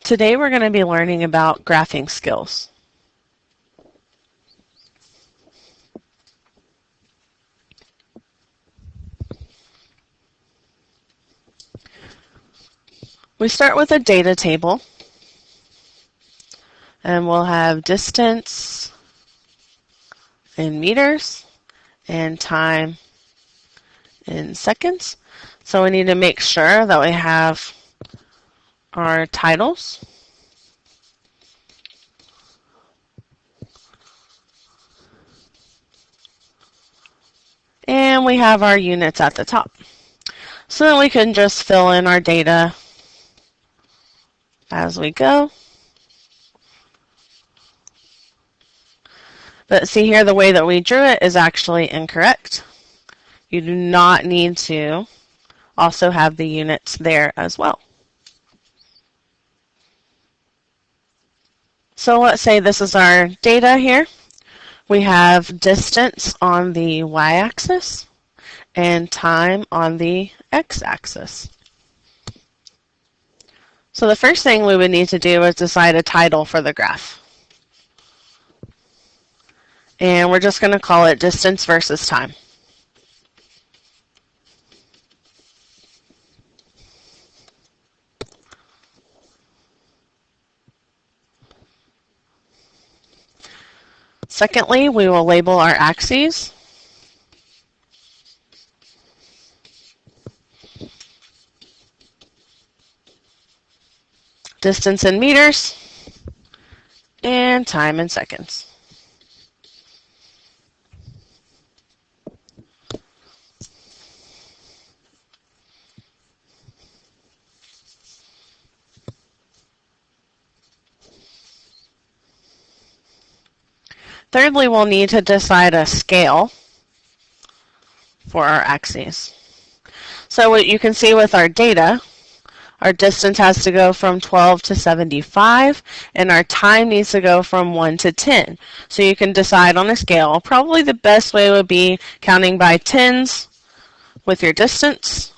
Today we're going to be learning about graphing skills. We start with a data table, and we'll have distance in meters and time in seconds. So we need to make sure that we have our titles. And we have our units at the top. So then we can just fill in our data as we go. But see here, the way that we drew it is actually incorrect. You do not need to also have the units there as well. So let's say this is our data here. We have distance on the y-axis and time on the x-axis. So the first thing we would need to do is decide a title for the graph. And we're just going to call it distance versus time. Secondly, we will label our axes. Distance in meters and time in seconds. Thirdly, we'll need to decide a scale for our axes. So what you can see with our data, our distance has to go from 12 to 75, and our time needs to go from 1 to 10. So you can decide on a scale. Probably the best way would be counting by tens with your distance.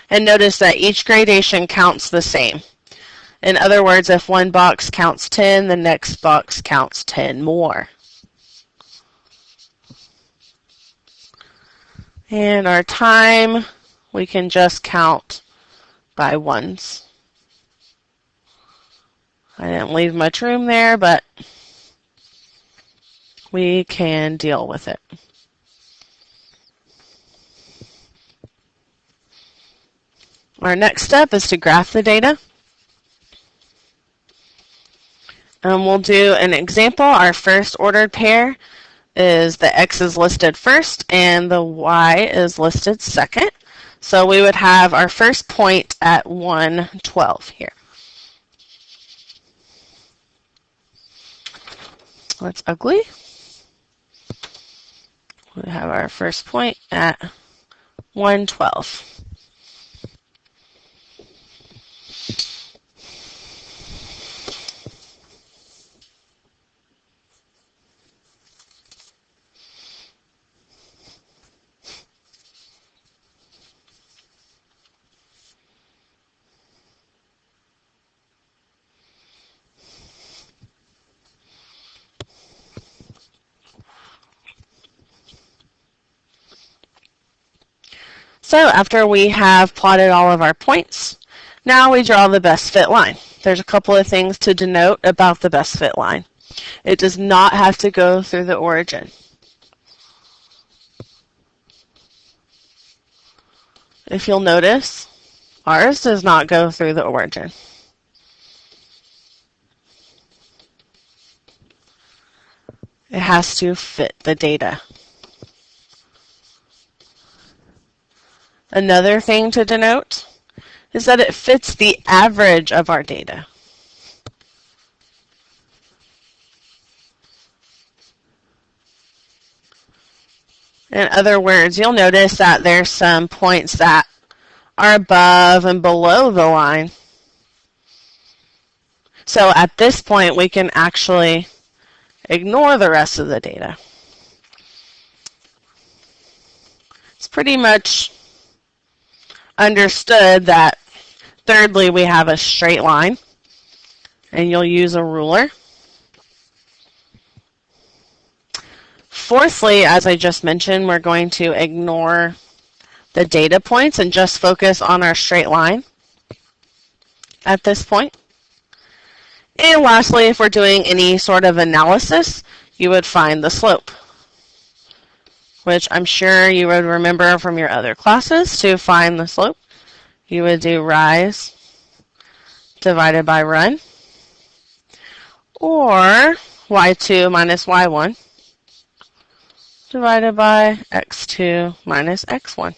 And notice that each gradation counts the same. In other words, if one box counts 10, the next box counts 10 more. And our time, we can just count by ones. I didn't leave much room there, but we can deal with it. Our next step is to graph the data. We'll do an example. Our first ordered pair is the x is listed first and the y is listed second. So we would have our first point at 112 here. That's ugly. We have our first point at 112. So after we have plotted all of our points, now we draw the best fit line. There's a couple of things to denote about the best fit line. It does not have to go through the origin. If you'll notice, ours does not go through the origin. It has to fit the data. Another thing to denote is that it fits the average of our data. In other words, you'll notice that there's some points that are above and below the line. So at this point, we can actually ignore the rest of the data. It's pretty much understood that Thirdly, we have a straight line, and you'll use a ruler. Fourthly, as I just mentioned, we're going to ignore the data points and just focus on our straight line at this point. And lastly, if we're doing any sort of analysis, you would find the slope, which I'm sure you would remember from your other classes. To find the slope, you would do rise divided by run, or y2 minus y1 divided by x2 minus x1.